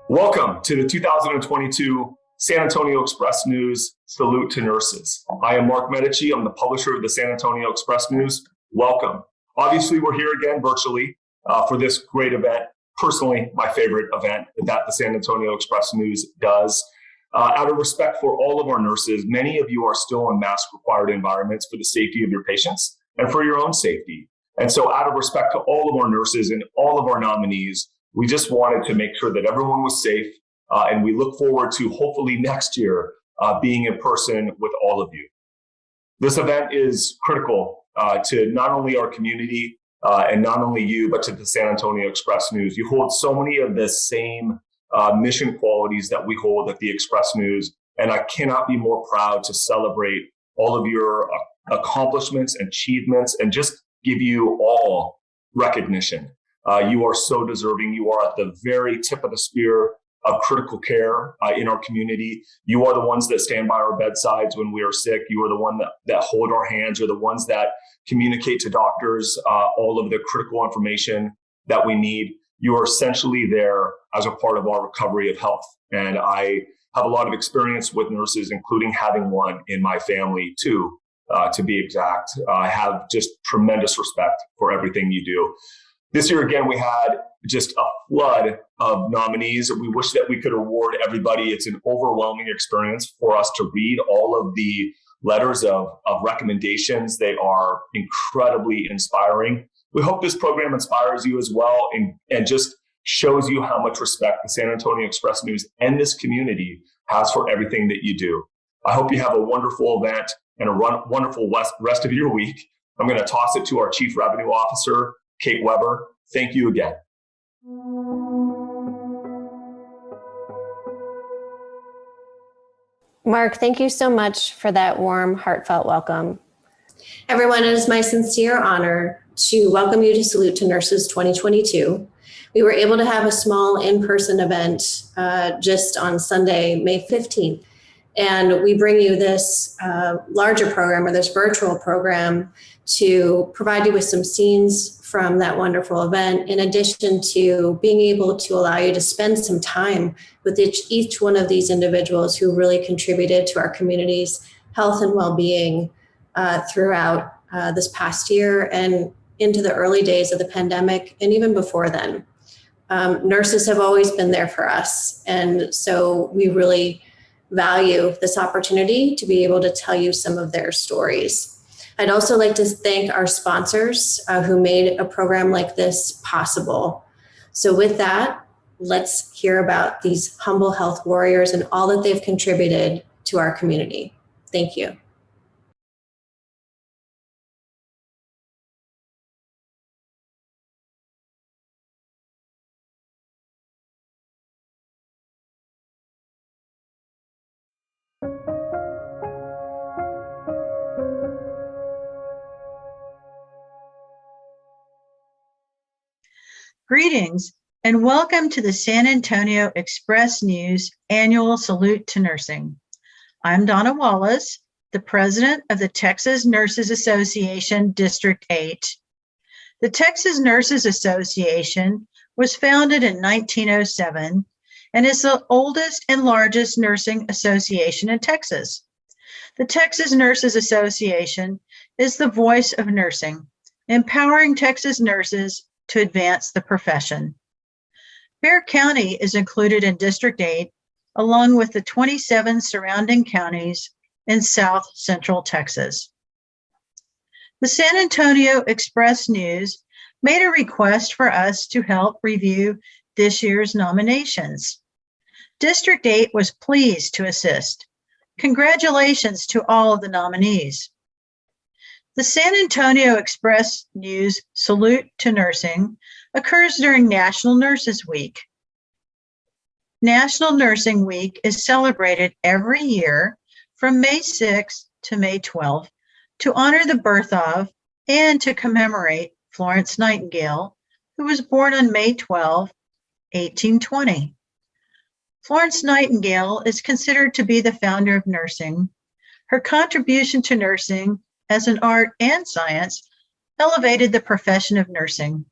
Welcome to the 2022 San Antonio Express News Salute to Nurses. I am Mark Medici. I'm the publisher of the San Antonio Express News. Welcome. Obviously, we're here again virtually for this great event. Personally, my favorite event that the San Antonio Express News does. Out of respect for all of our nurses, many of you are still in mask-required environments for the safety of your patients and for your own safety. And so out of respect to all of our nurses and all of our nominees, we just wanted to make sure that everyone was safe, and we look forward to hopefully next year being in person with all of you. This event is critical to not only our community and not only you, but to the San Antonio Express News. You hold so many of the same mission qualities that we hold at the Express News, and I cannot be more proud to celebrate all of your accomplishments and achievements and just give you all recognition. You are so deserving. You are at the very tip of the spear of critical care in our community. You are the ones that stand by our bedsides when we are sick. You are the one that hold our hands. You're the ones that communicate to doctors all of the critical information that we need. You are essentially there as a part of our recovery of health. And I have a lot of experience with nurses, including having one in my family too, to be exact. I have just tremendous respect for everything you do. This year, again, we had just a flood of nominees. We wish that we could award everybody. It's an overwhelming experience for us to read all of the letters of recommendations. They are incredibly inspiring. We hope this program inspires you as well and just shows you how much respect the San Antonio Express News and this community has for everything that you do. I hope you have a wonderful event and a wonderful rest of your week. I'm going to toss it to our Chief Revenue Officer, Kate Weber. Thank you again. Mark, thank you so much for that warm, heartfelt welcome. Everyone, it is my sincere honor to welcome you to Salute to Nurses 2022. We were able to have a small in-person event just on Sunday, May 15th. And we bring you this larger program or this virtual program to provide you with some scenes from that wonderful event, in addition to being able to allow you to spend some time with each one of these individuals who really contributed to our community's health and well-being throughout this past year and into the early days of the pandemic and even before then. Nurses have always been there for us, and so we really value this opportunity to be able to tell you some of their stories. I'd also like to thank our sponsors who made a program like this possible. So with that, let's hear about these humble health warriors and all that they've contributed to our community. Thank you. Greetings and welcome to the San Antonio Express News Annual Salute to Nursing. I'm Donna Wallace, the president of the Texas Nurses Association District 8. The Texas Nurses Association was founded in 1907 and is the oldest and largest nursing association in Texas. The Texas Nurses Association is the voice of nursing, empowering Texas nurses to advance the profession. Bexar County is included in District 8, along with the 27 surrounding counties in South Central Texas. The San Antonio Express News made a request for us to help review this year's nominations. District 8 was pleased to assist. Congratulations to all of the nominees. The San Antonio Express News Salute to Nursing occurs during National Nurses Week. National Nursing Week is celebrated every year from May 6th to May 12th to honor the birth of and to commemorate Florence Nightingale, who was born on May 12, 1820. Florence Nightingale is considered to be the founder of nursing. Her contribution to nursing as an art and science elevated the profession of nursing.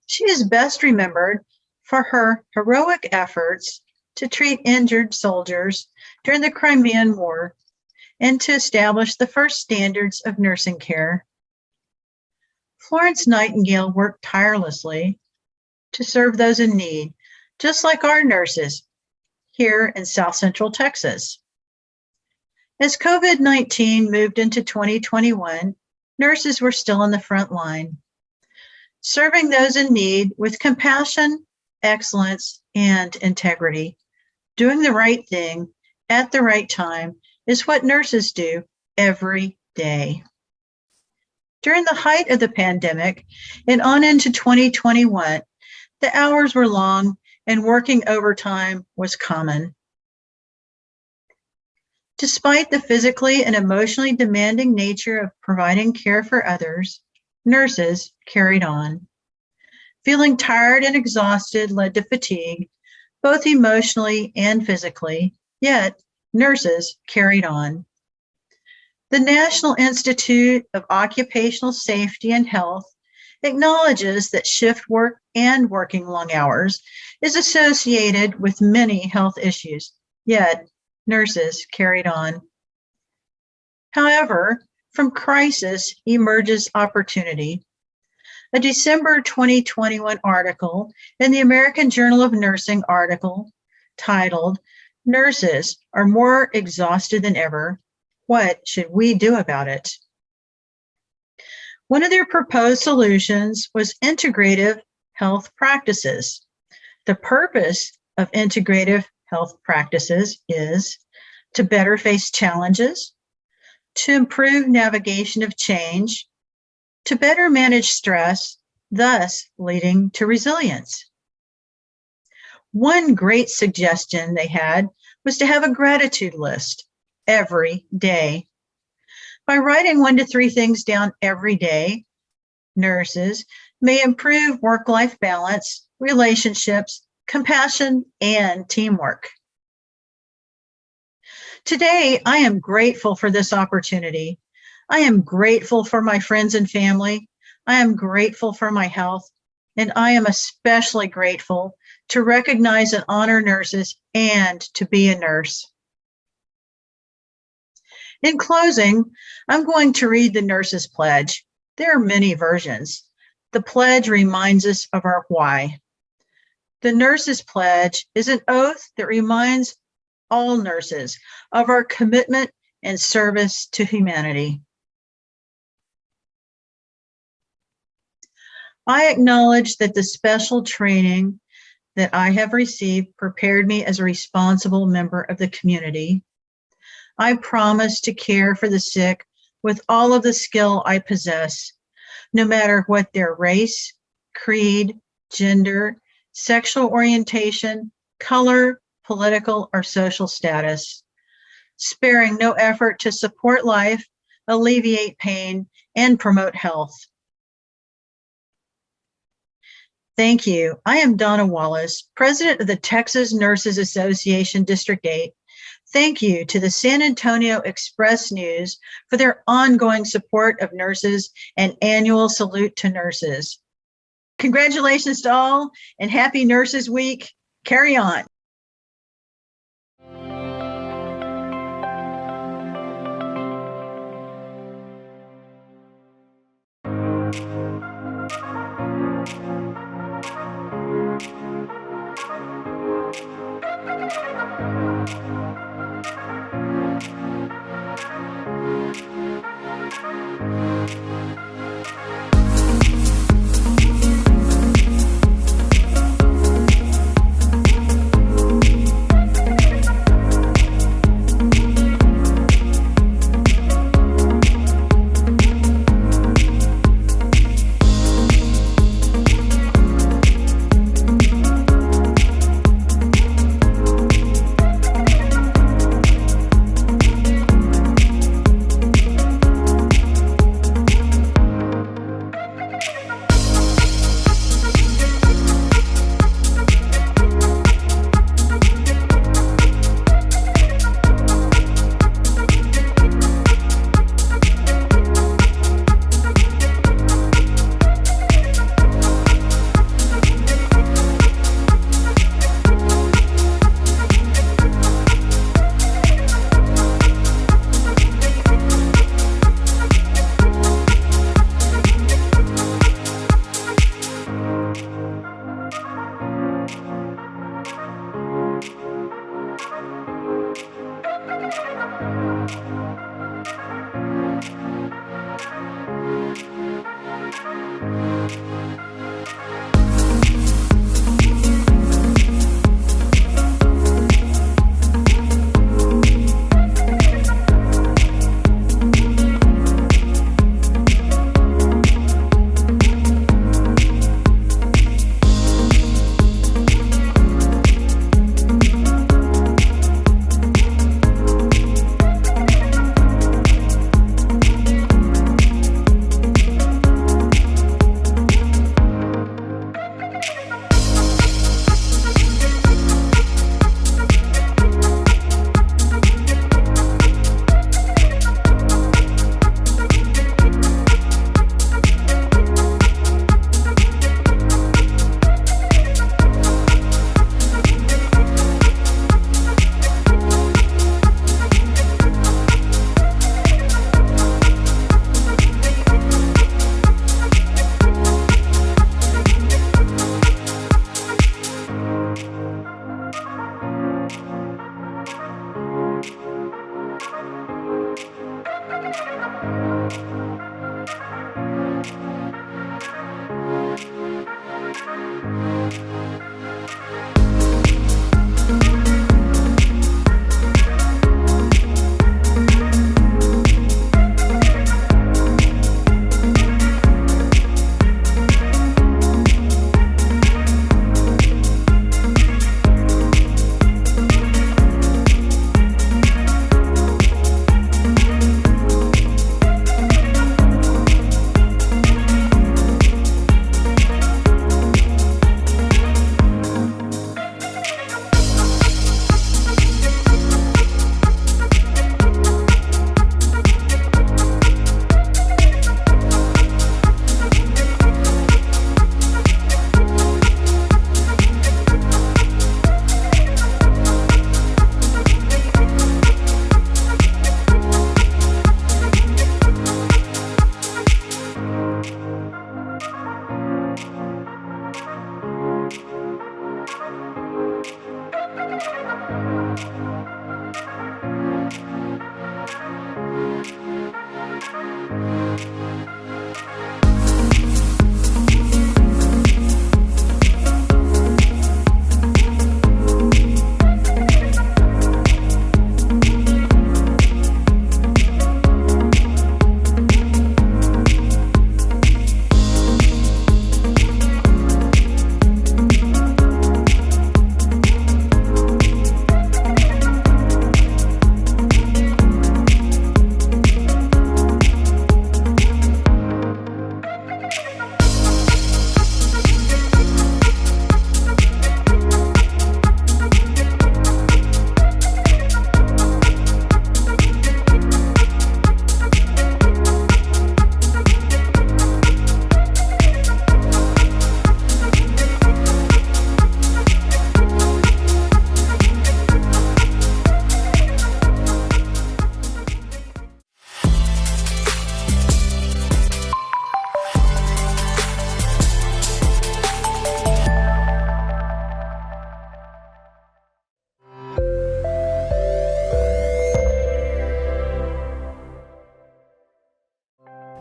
She is best remembered for her heroic efforts to treat injured soldiers during the Crimean War and to establish the first standards of nursing care. Florence Nightingale worked tirelessly to serve those in need, just like our nurses here in South Central Texas. As COVID-19 moved into 2021, nurses were still on the front line, serving those in need with compassion, excellence, and integrity. Doing the right thing at the right time is what nurses do every day. During the height of the pandemic and on into 2021, the hours were long and working overtime was common. Despite the physically and emotionally demanding nature of providing care for others, nurses carried on. Feeling tired and exhausted led to fatigue, both emotionally and physically, yet nurses carried on. The National Institute of Occupational Safety and Health acknowledges that shift work and working long hours is associated with many health issues, yet nurses carried on. However, from crisis emerges opportunity. A December 2021 article in the American Journal of Nursing article titled, "Nurses are more exhausted than ever. What should we do about it?" One of their proposed solutions was integrative health practices. The purpose of integrative health practices is to better face challenges, to improve navigation of change, to better manage stress, thus leading to resilience. One great suggestion they had was to have a gratitude list every day. By writing 1 to 3 things down every day, nurses may improve work-life balance, relationships, compassion, and teamwork. Today, I am grateful for this opportunity. I am grateful for my friends and family. I am grateful for my health, and I am especially grateful to recognize and honor nurses and to be a nurse. In closing, I'm going to read the Nurses Pledge. There are many versions. The pledge reminds us of our why. The Nurses Pledge is an oath that reminds all nurses of our commitment and service to humanity. I acknowledge that the special training that I have received prepared me as a responsible member of the community. I promise to care for the sick with all of the skill I possess, no matter what their race, creed, gender, sexual orientation, color, political, or social status, sparing no effort to support life, alleviate pain, and promote health. Thank you. I am Donna Wallace, President of the Texas Nurses Association District 8. Thank you to the San Antonio Express News for their ongoing support of nurses and annual salute to nurses. Congratulations to all and happy Nurses Week. Carry on.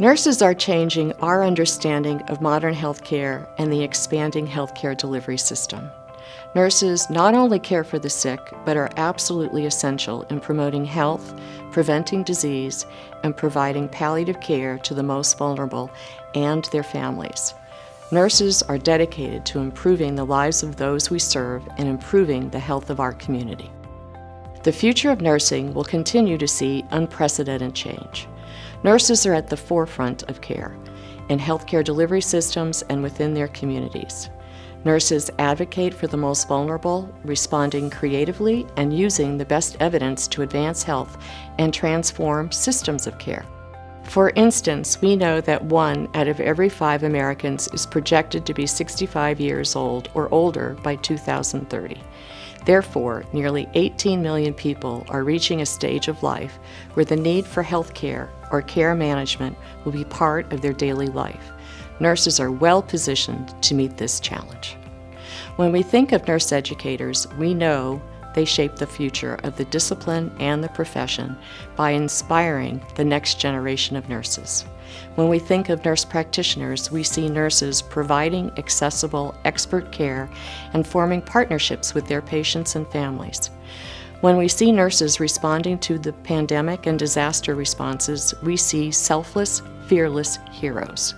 Nurses are changing our understanding of modern healthcare and the expanding healthcare delivery system. Nurses not only care for the sick, but are absolutely essential in promoting health, preventing disease, and providing palliative care to the most vulnerable and their families. Nurses are dedicated to improving the lives of those we serve and improving the health of our community. The future of nursing will continue to see unprecedented change. Nurses are at the forefront of care, in healthcare delivery systems and within their communities. Nurses advocate for the most vulnerable, responding creatively and using the best evidence to advance health and transform systems of care. For instance, we know that 1 out of every 5 Americans is projected to be 65 years old or older by 2030. Therefore, nearly 18 million people are reaching a stage of life where the need for health care or care management will be part of their daily life. Nurses are well positioned to meet this challenge. When we think of nurse educators, we know they shape the future of the discipline and the profession by inspiring the next generation of nurses. When we think of nurse practitioners, we see nurses providing accessible, expert care and forming partnerships with their patients and families. When we see nurses responding to the pandemic and disaster responses, we see selfless, fearless heroes.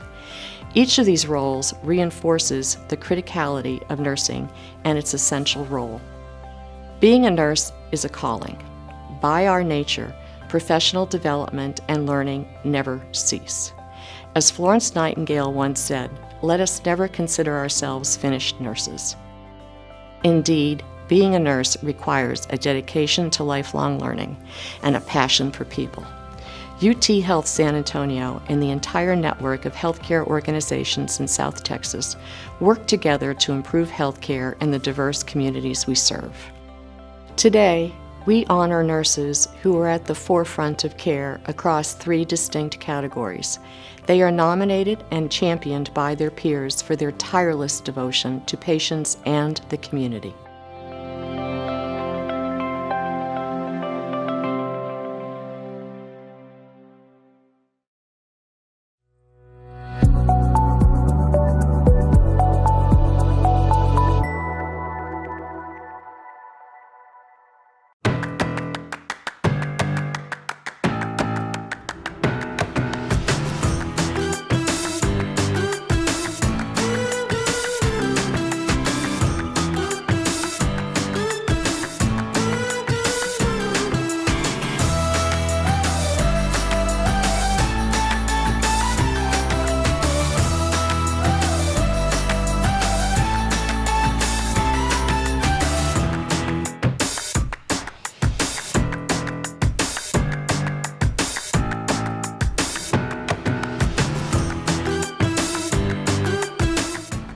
Each of these roles reinforces the criticality of nursing and its essential role. Being a nurse is a calling. By our nature, professional development and learning never cease. As Florence Nightingale once said, "Let us never consider ourselves finished nurses." Indeed, being a nurse requires a dedication to lifelong learning and a passion for people. UT Health San Antonio and the entire network of healthcare organizations in South Texas work together to improve healthcare in the diverse communities we serve. Today, we honor nurses who are at the forefront of care across 3 distinct categories. They are nominated and championed by their peers for their tireless devotion to patients and the community.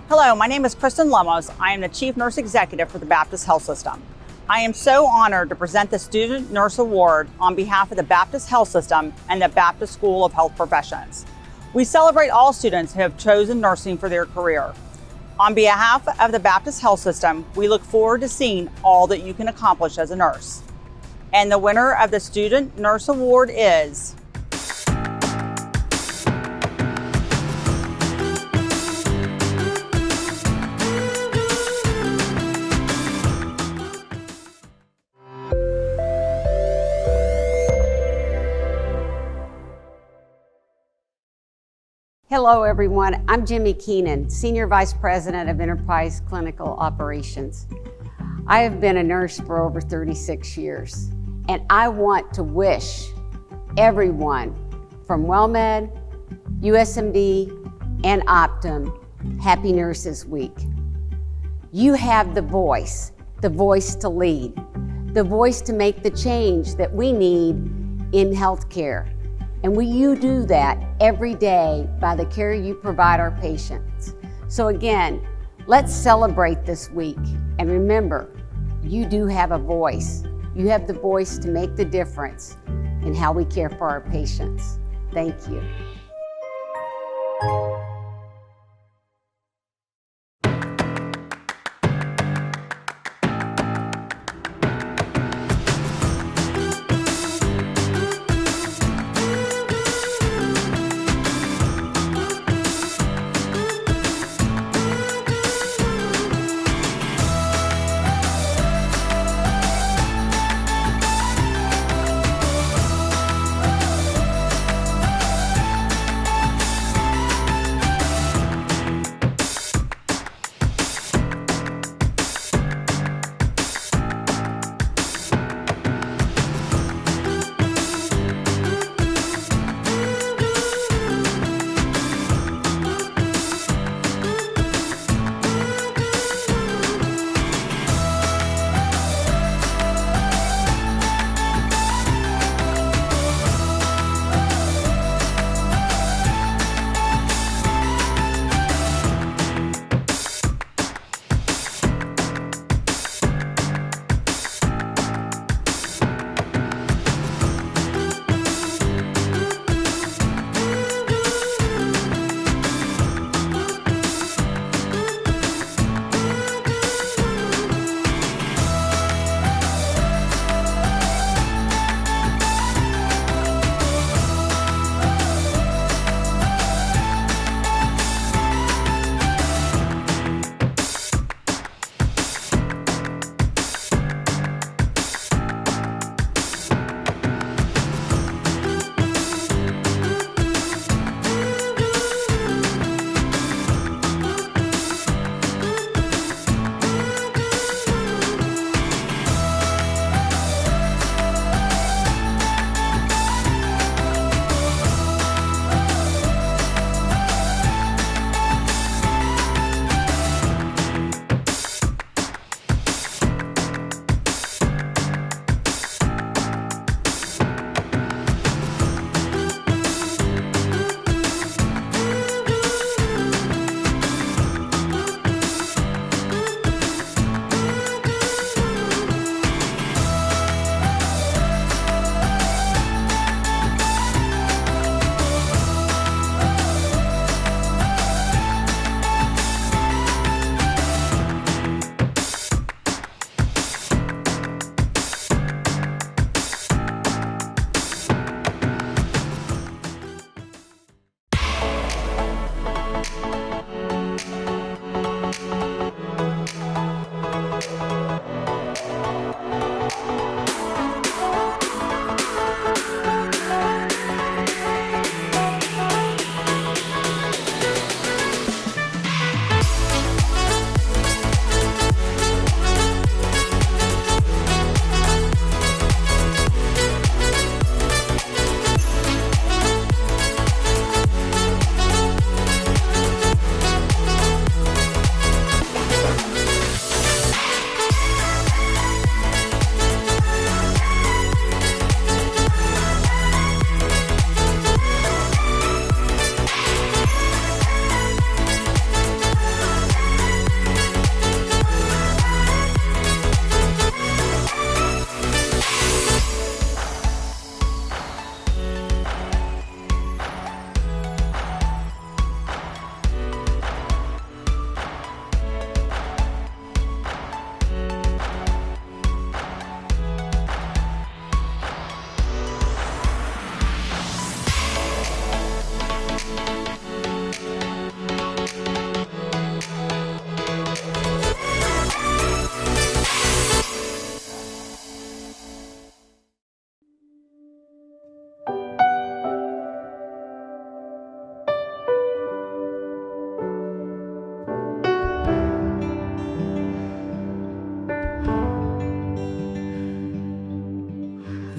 Hello, my name is Kristen Lemos. I am the Chief Nurse Executive for the Baptist Health System. I am so honored to present the Student Nurse Award on behalf of the Baptist Health System and the Baptist School of Health Professions. We celebrate all students who have chosen nursing for their career. On behalf of the Baptist Health System, we look forward to seeing all that you can accomplish as a nurse. And the winner of the Student Nurse Award is Hello, everyone. I'm Jimmy Keenan, Senior Vice President of Enterprise Clinical Operations. I have been a nurse for over 36 years, and I want to wish everyone from WellMed, USMD, and Optum Happy Nurses Week. You have the voice to lead, the voice to make the change that we need in healthcare. And you do that every day by the care you provide our patients. So again, let's celebrate this week. And remember, you do have a voice. You have the voice to make the difference in how we care for our patients. Thank you.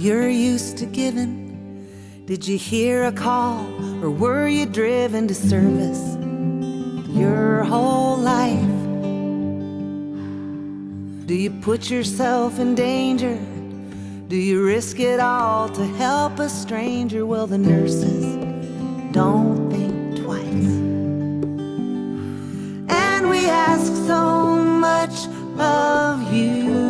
you're used to giving? Did you hear a call, or were you driven to service your whole life? Do you put yourself in danger? Do you risk it all to help a stranger? Well, the nurses don't think twice. And we ask so much of you.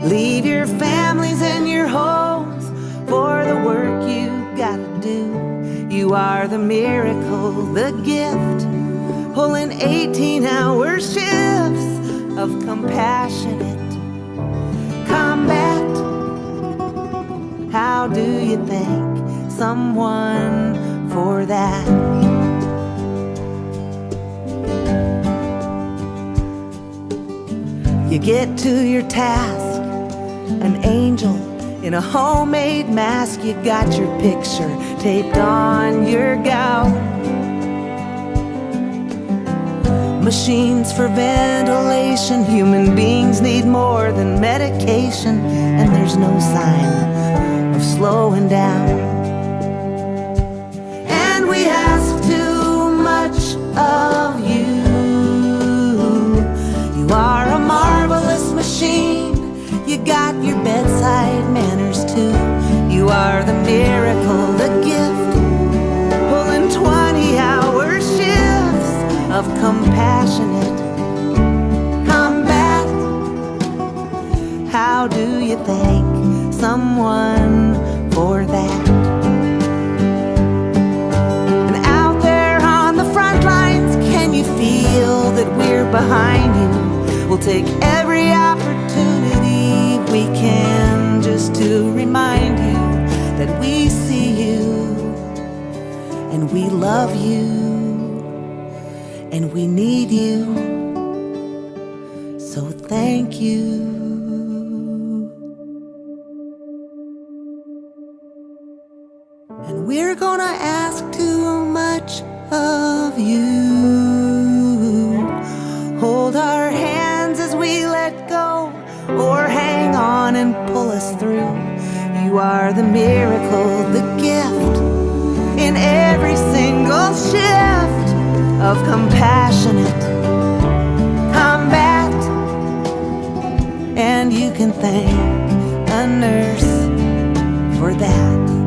Leave your families and your homes for the work you gotta do. You are the miracle, the gift, pulling 18-hour shifts of compassionate combat. How do you thank someone for that? You get to your task, an angel in a homemade mask. You got your picture taped on your gown. Machines for ventilation. Human beings need more than medication, and there's no sign of slowing down. And we ask too much of you. You are a marvelous machine. You got your bedside manners too. You are the miracle, the gift, pulling 20-hour shifts of compassionate combat. How do you thank someone for that? And out there on the front lines, can you feel that we're behind you? We'll take every opportunity we can just to remind you that we see you and we love you and we need you. So thank you. And we're gonna ask too much of you. Hold our hands as we let go, or hang on and pull us through. You are the miracle, the gift, in every single shift of compassionate combat. And you can thank a nurse for that.